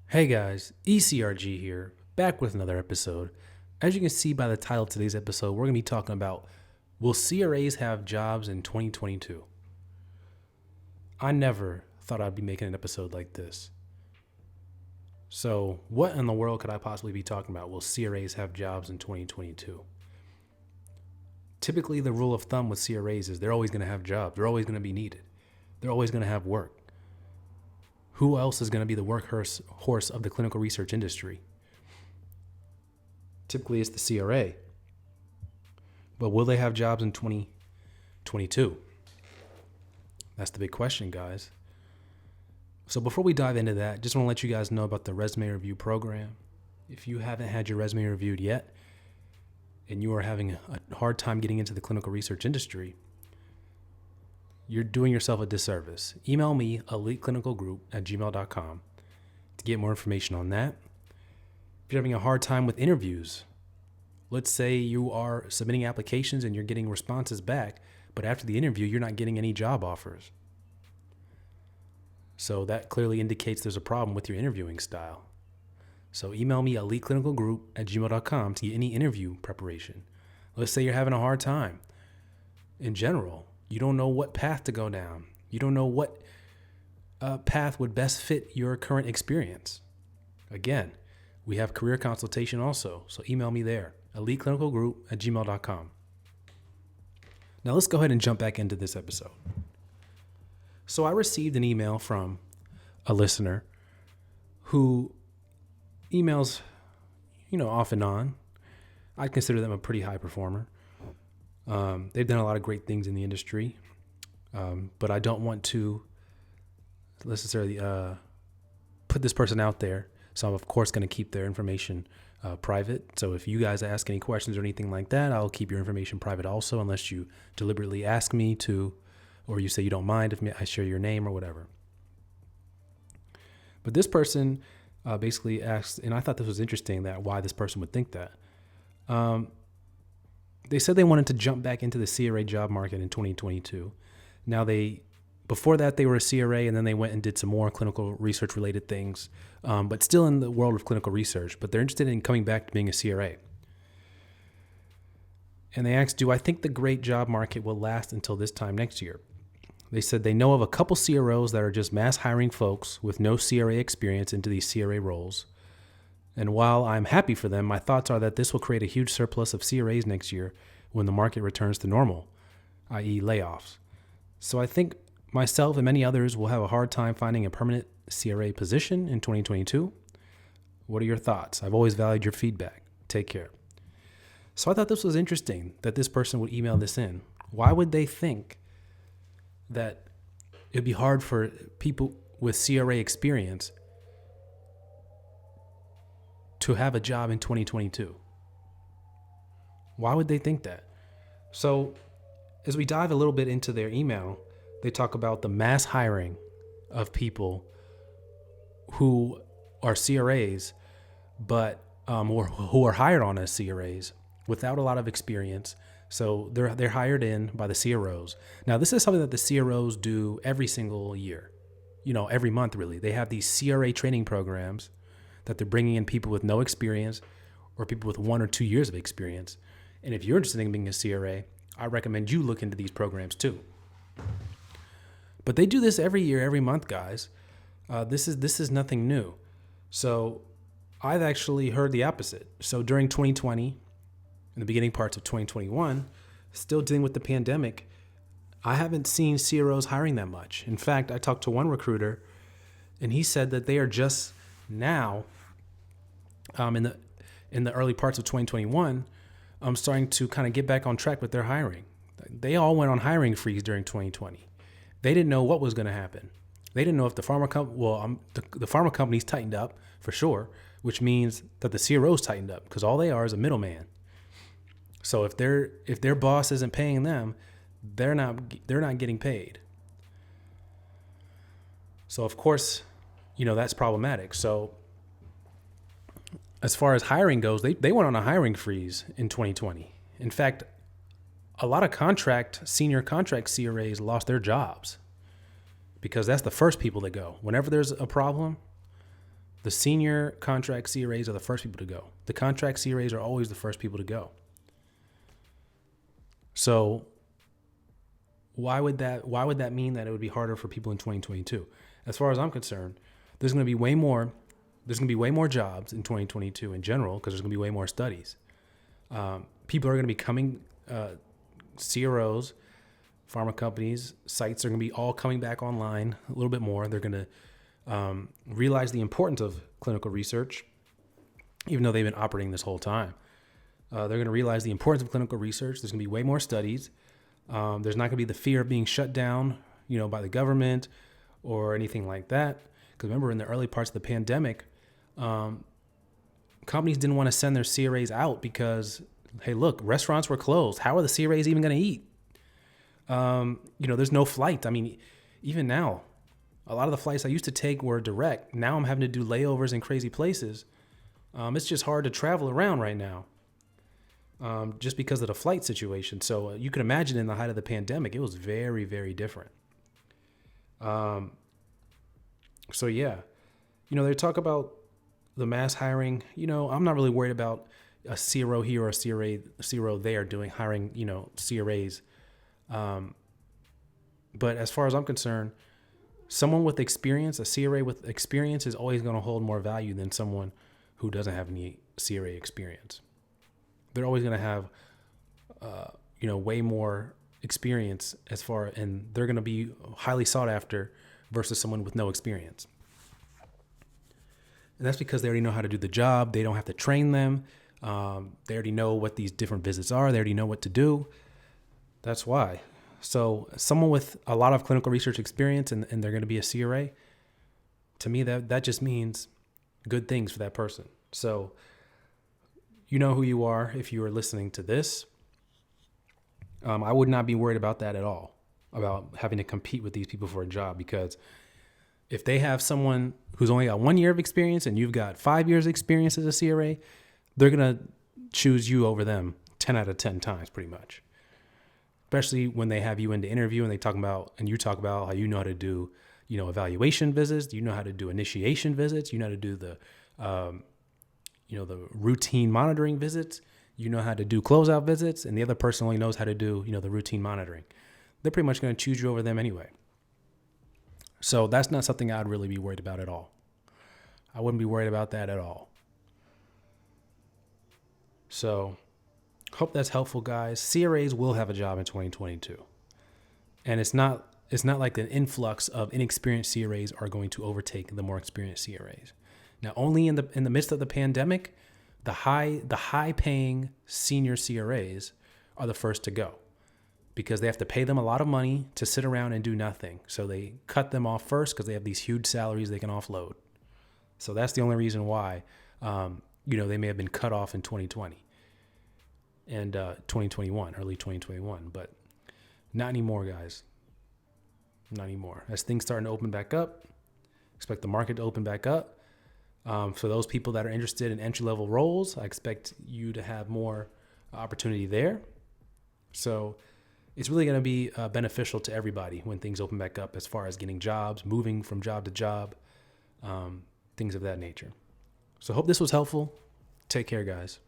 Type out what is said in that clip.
Hey guys, ECRG here, back with another episode. As you can see by the title of today's episode, we're going to be talking about will CRAs have jobs in 2022? I never thought I'd be making an episode like this. So, what in the world could I possibly be talking about? Will CRAs have jobs in 2022? Typically, the rule of thumb with CRAs is they're always going to have jobs, they're always going to be needed, they're always going to have work. Who else is going to be the workhorse of the clinical research industry? Typically, it's the CRA. But will they have jobs in 2022? That's the big question, guys. So before we dive into that, just want to let you guys know about the resume review program. If you haven't had your resume reviewed yet, and you are having a hard time getting into the clinical research industry, you're doing yourself a disservice. Email me, eliteclinicalgroup@gmail.com, to get more information on that. If you're having a hard time with interviews, let's say you are submitting applications and you're getting responses back, but after the interview, you're not getting any job offers. So that clearly indicates there's a problem with your interviewing style. So email me, eliteclinicalgroup@gmail.com, to get any interview preparation. Let's say you're having a hard time in general. You don't know what path to go down. You don't know what path would best fit your current experience. Again, we have career consultation also, so email me there, eliteclinicalgroup@gmail.com. Now let's go ahead and jump back into this episode. So I received an email from a listener who emails, off and on. I consider them a pretty high performer. They've done a lot of great things in the industry, but I don't want to necessarily put this person out there. So I'm, of course, going to keep their information private. So if you guys ask any questions or anything like that, I'll keep your information private also, unless you deliberately ask me to, or you say you don't mind if I share your name or whatever. But this person basically asked, and I thought this was interesting, that why this person would think that. They said they wanted to jump back into the CRA job market in 2022. Now before that they were a CRA, and then they went and did some more clinical research related things, but still in the world of clinical research, but they're interested in coming back to being a CRA. And they asked, do I think the great job market will last until this time next year? They said they know of a couple CROs that are just mass hiring folks with no CRA experience into these CRA roles. And while I'm happy for them, my thoughts are that this will create a huge surplus of CRAs next year when the market returns to normal, i.e. layoffs. So I think myself and many others will have a hard time finding a permanent CRA position in 2022. What are your thoughts? I've always valued your feedback. Take care. So I thought this was interesting that this person would email this in. Why would they think that it'd be hard for people with CRA experience to have a job in 2022? Why would they think that? So as we dive a little bit into their email, they talk about the mass hiring of people who are CRAs, but or who are hired on as CRAs without a lot of experience. So they're hired in by the CROs. Now, this is something that the CROs do every single year, every month really. They have these CRA training programs that they're bringing in people with no experience or people with 1 or 2 years of experience. And if you're interested in being a CRA, I recommend you look into these programs too. But they do this every year, every month, guys. This is nothing new. So I've actually heard the opposite. So during 2020, in the beginning parts of 2021, still dealing with the pandemic, I haven't seen CROs hiring that much. In fact, I talked to one recruiter, and he said that they are just now, in the early parts of 2021, starting to kind of get back on track with their hiring. They all went on hiring freeze during 2020. They didn't know what was going to happen. They didn't know if the pharma companies tightened up for sure, which means that the CROs tightened up, because all they are is a middleman. So if their boss isn't paying them, they're not getting paid. So of course, that's problematic. So as far as hiring goes, they went on a hiring freeze in 2020. In fact, a lot of senior contract CRAs lost their jobs, because that's the first people that go. Whenever there's a problem, The senior contract CRAs are the first people to go. The contract CRAs are always the first people to go. So why would that mean that it would be harder for people in 2022? As far as I'm concerned, there's going to be way more jobs in 2022 in general, because there's going to be way more studies. People are going to be coming, CROs, pharma companies, sites are going to be all coming back online a little bit more. They're going to realize the importance of clinical research, even though they've been operating this whole time. They're going to realize the importance of clinical research. There's going to be way more studies. There's not going to be the fear of being shut down, by the government or anything like that. Because remember, in the early parts of the pandemic, companies didn't want to send their CRAs out because, hey, look, restaurants were closed. How are the CRAs even going to eat? There's no flight. I mean, even now, a lot of the flights I used to take were direct. Now I'm having to do layovers in crazy places. It's just hard to travel around right now, just because of the flight situation. So you can imagine in the height of the pandemic, it was very, very different. So yeah, they talk about the mass hiring. I'm not really worried about a CRO here or a CRO there hiring, CRAs. But as far as I'm concerned, someone with experience, a CRA with experience, is always going to hold more value than someone who doesn't have any CRA experience. They're always going to have, way more experience and they're going to be highly sought after versus someone with no experience. And that's because they already know how to do the job. They don't have to train them. They already know what these different visits are. They already know what to do. That's why. So someone with a lot of clinical research experience and they're going to be a CRA, to me, that just means good things for that person. So you know who you are if you are listening to this. I would not be worried about that at all, about having to compete with these people for a job, because if they have someone who's only got 1 year of experience and you've got 5 years experience as a CRA, they're going to choose you over them 10 out of 10 times pretty much. Especially when they have you in the interview and you talk about how you know how to do, evaluation visits, you know how to do initiation visits, you know how to do the routine monitoring visits, you know how to do closeout visits, and the other person only knows how to do, the routine monitoring. They're pretty much going to choose you over them anyway. So that's not something I'd really be worried about at all. I wouldn't be worried about that at all. So hope that's helpful, guys. CRAs will have a job in 2022. And it's not like an influx of inexperienced CRAs are going to overtake the more experienced CRAs. Now, only in the midst of the pandemic, the high paying senior CRAs are the first to go, because they have to pay them a lot of money to sit around and do nothing. So they cut them off first because they have these huge salaries they can offload. So that's the only reason why, they may have been cut off in 2020 and 2021, early 2021, but not anymore, guys. Not anymore. As things starting to open back up, expect the market to open back up. For those people that are interested in entry-level roles, I expect you to have more opportunity there. So it's really going to be beneficial to everybody when things open back up, as far as getting jobs, moving from job to job, things of that nature. So hope this was helpful. Take care, guys.